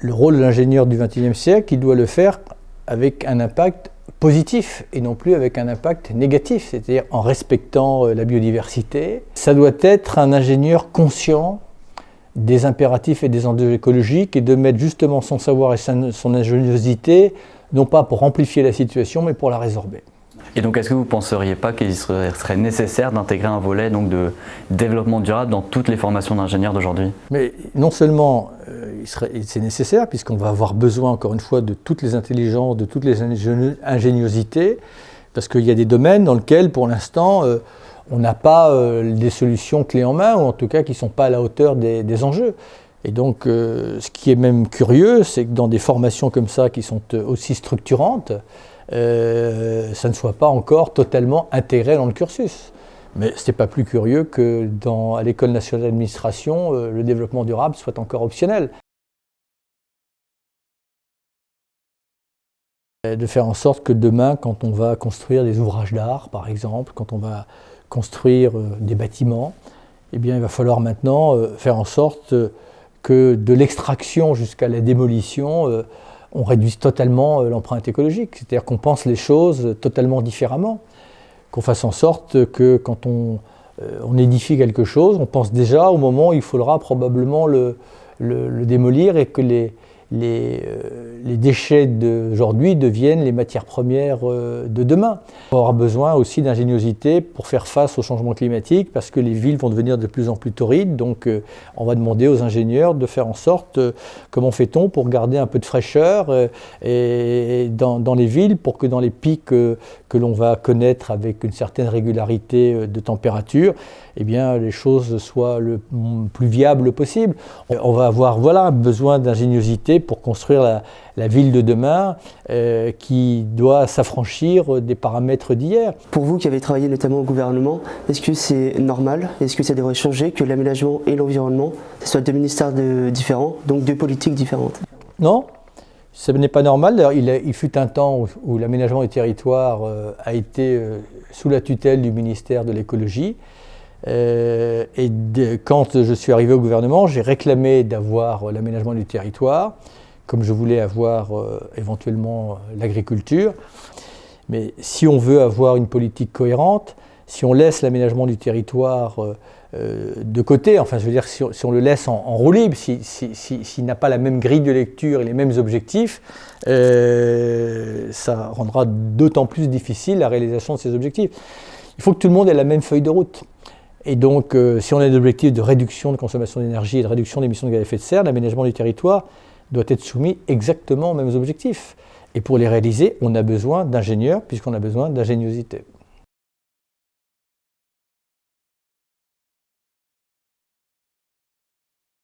le rôle de l'ingénieur du XXIe siècle, il doit le faire avec un impact positif et non plus avec un impact négatif, c'est-à-dire en respectant la biodiversité. Ça doit être un ingénieur conscient des impératifs et des enjeux écologiques et de mettre justement son savoir et son ingéniosité, non pas pour amplifier la situation, mais pour la résorber. Et donc, est-ce que vous ne penseriez pas qu'il serait nécessaire d'intégrer un volet donc, de développement durable dans toutes les formations d'ingénieurs d'aujourd'hui? Mais non seulement c'est nécessaire, puisqu'on va avoir besoin, encore une fois, de toutes les intelligences, de toutes les ingéniosités, parce qu'il y a des domaines dans lesquels, pour l'instant, on n'a pas des solutions clés en main, ou en tout cas qui ne sont pas à la hauteur des enjeux. Et donc, ce qui est même curieux, c'est que dans des formations comme ça, qui sont aussi structurantes, ça ne soit pas encore totalement intégré dans le cursus. Mais ce n'est pas plus curieux que à l'École nationale d'administration, le développement durable soit encore optionnel. De faire en sorte que demain, quand on va construire des ouvrages d'art, par exemple, quand on va construire des bâtiments, eh bien, il va falloir maintenant faire en sorte que de l'extraction jusqu'à la démolition, on réduise totalement l'empreinte écologique. C'est-à-dire qu'on pense les choses totalement différemment. Qu'on fasse en sorte que quand on édifie quelque chose, on pense déjà au moment où il faudra probablement le démolir et que les déchets d'aujourd'hui deviennent les matières premières de demain. On aura besoin aussi d'ingéniosité pour faire face au changement climatique parce que les villes vont devenir de plus en plus torrides. Donc on va demander aux ingénieurs de faire en sorte, comment fait-on pour garder un peu de fraîcheur dans les villes pour que dans les pics que l'on va connaître avec une certaine régularité de température, eh bien, les choses soient le plus viables possible. On va avoir besoin d'ingéniosité pour construire la ville de demain qui doit s'affranchir des paramètres d'hier. Pour vous qui avez travaillé notamment au gouvernement, est-ce que c'est normal, est-ce que ça devrait changer que l'aménagement et l'environnement, ce soient deux ministères différents, donc deux politiques différentes? Non, ce n'est pas normal. D'ailleurs, il fut un temps où l'aménagement du territoire a été sous la tutelle du ministère de l'écologie. Quand je suis arrivé au gouvernement, j'ai réclamé d'avoir l'aménagement du territoire, comme je voulais avoir éventuellement l'agriculture. Mais si on veut avoir une politique cohérente, si on laisse l'aménagement du territoire de côté, enfin je veux dire si on le laisse en roue libre, s'il n'a pas la même grille de lecture et les mêmes objectifs, ça rendra d'autant plus difficile la réalisation de ces objectifs. Il faut que tout le monde ait la même feuille de route. Et donc, si on a des objectifs de réduction de consommation d'énergie et de réduction d'émissions de gaz à effet de serre, l'aménagement du territoire doit être soumis exactement aux mêmes objectifs. Et pour les réaliser, on a besoin d'ingénieurs, puisqu'on a besoin d'ingéniosité.